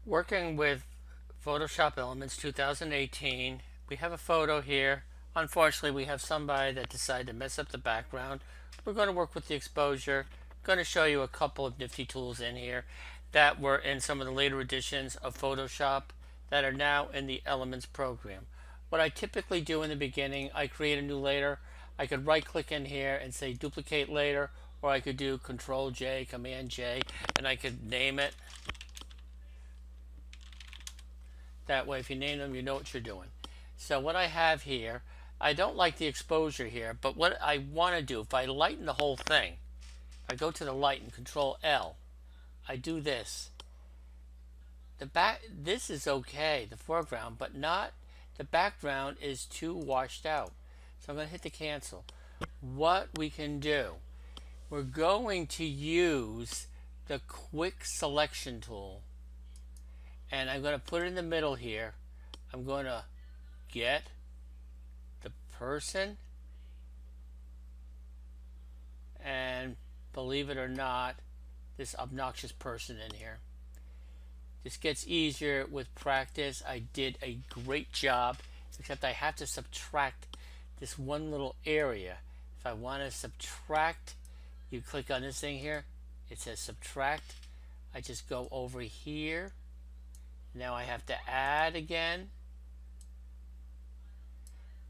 Working with Photoshop Elements 2018, we have a photo here. Unfortunately, we have somebody that decided to mess up the background. We're going to work with the exposure. I'm going to show you a couple of nifty tools in here that were in some of the later editions of Photoshop that are now in the Elements program. What I typically do in the beginning, I create a new layer. I could right click in here and say duplicate layer, or I could do Control J, Command J, and I could name it. That way, if you name them, you know what you're doing. So what I have here, I don't like the exposure here, but what I want to do, if I lighten the whole thing, I go to the lighten, Control L, I do this. This is okay, the foreground, but not, the background is too washed out. So I'm going to hit the cancel. What we can do, we're going to use the quick selection tool. And I'm going to put it in the middle here. I'm going to get the person, and believe it or not, this obnoxious person in here. This gets easier with practice. I did a great job, except I have to subtract this one little area. If I want to subtract, you click on this thing here. It says subtract. I just go over here. Now I have to add again.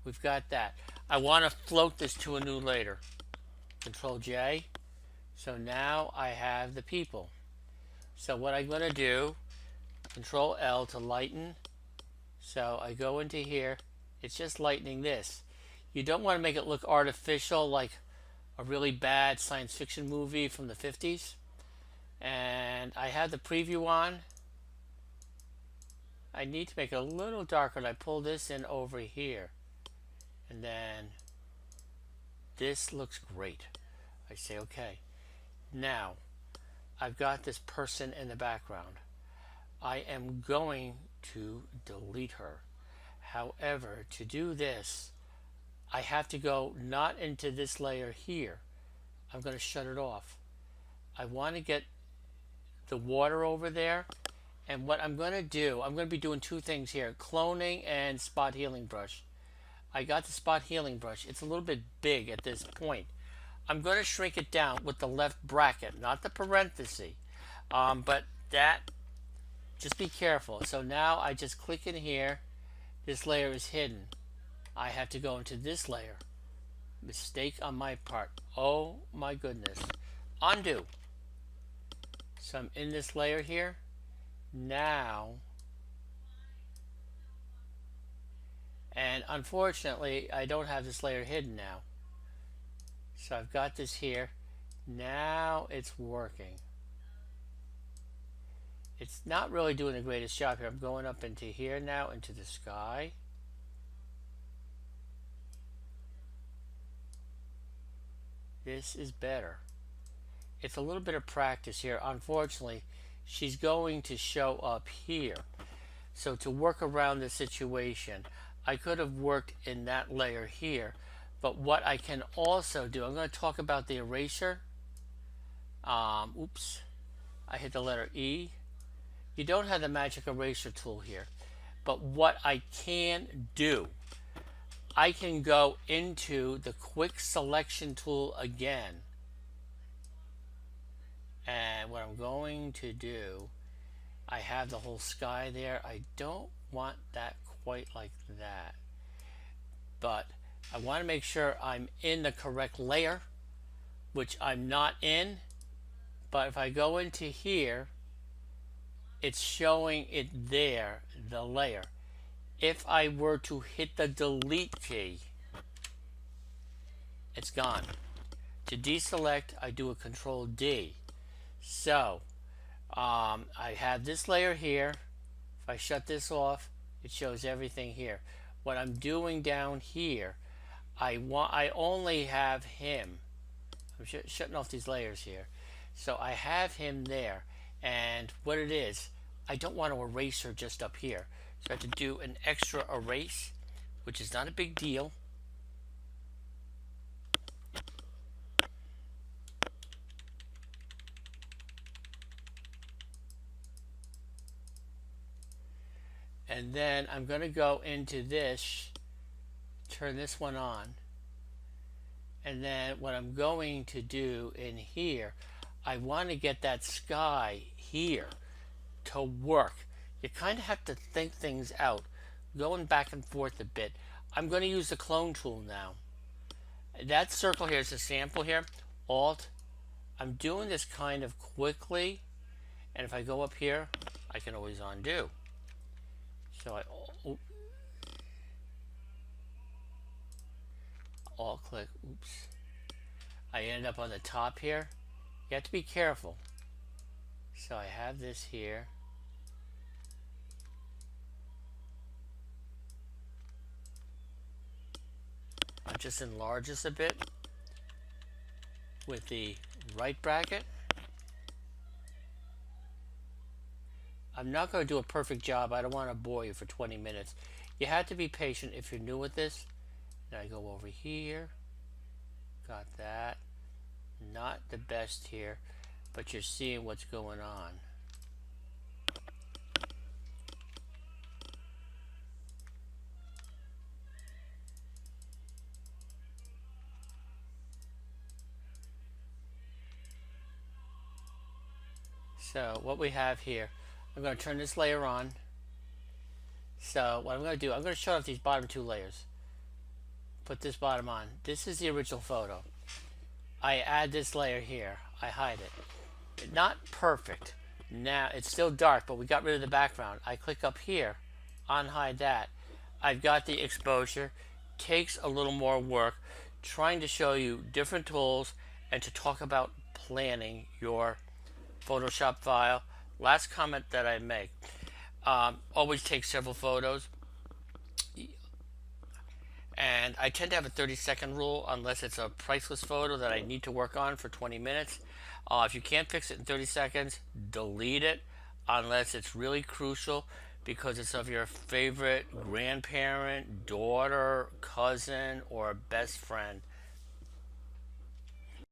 We've got that. I want to float this to a new layer. Control J. So now I have the people. So what I'm going to do, Control L to lighten. So I go into here. It's just lightening this. You don't want to make it look artificial like a really bad science fiction movie from the 50s. And I have the preview on. I need to make it a little darker, and I pull this in over here. And then this looks great. I say okay. Now I've got this person in the background. I am going to delete her. However, to do this, I have to go not into this layer here. I'm going to shut it off. I want to get the water over there. And what I'm going to do, I'm going to be doing two things here, cloning and spot healing brush. I got the spot healing brush. It's a little bit big at this point. I'm going to shrink it down with the left bracket, not the parenthesis. But that, just be careful. So now I just click in here. This layer is hidden. I have to go into this layer. Mistake on my part. Oh my goodness. Undo. So I'm in this layer here. Now, and unfortunately I don't have this layer hidden now, so I've got this here. Now it's working. It's not really doing the greatest job here. I'm going up into here now, into the sky. This is better. It's a little bit of practice here. Unfortunately, she's going to show up here. So to work around the situation, I could have worked in that layer here. But what I can also do, I'm going to talk about the eraser. Oops, I hit the letter E. You don't have the magic eraser tool here. But what I can do, I can go into the quick selection tool again. And what I'm going to do, I have the whole sky there. I don't want that quite like that. But I want to make sure I'm in the correct layer, which I'm not in. But if I go into here, it's showing it there, the layer. If I were to hit the delete key, it's gone. To deselect, I do a Control D. So I have this layer here. If I shut this off, it shows everything here. What I'm doing down here, I only have him. I'm shutting off these layers here. So I have him there, and what it is, I don't want to erase her just up here. So I have to do an extra erase, which is not a big deal. And then I'm going to go into this, turn this one on. And then what I'm going to do in here, I want to get that sky here to work. You kind of have to think things out, going back and forth a bit. I'm going to use the clone tool now. That circle here is a sample here. Alt. I'm doing this kind of quickly, and if I go up here, I can always undo. So I alt click. Oops. I end up on the top here. You have to be careful. So I have this here. I'll just enlarge this a bit with the right bracket. I'm not going to do a perfect job. I don't want to bore you for 20 minutes. You have to be patient if you're new with this. Now I go over here. Got that. Not the best here, but you're seeing what's going on. So what we have here, I'm going to turn this layer on. So what I'm going to do, I'm going to shut off these bottom two layers. Put this bottom on. This is the original photo. I add this layer here. I hide it. Not perfect. Now it's still dark, but we got rid of the background. I click up here, unhide that. I've got the exposure. Takes a little more work, trying to show you different tools and to talk about planning your Photoshop file. Last comment that I make, always take several photos, and I tend to have a 30-second rule unless it's a priceless photo that I need to work on for 20 minutes. If you can't fix it in 30 seconds, delete it unless it's really crucial because it's of your favorite grandparent, daughter, cousin, or best friend.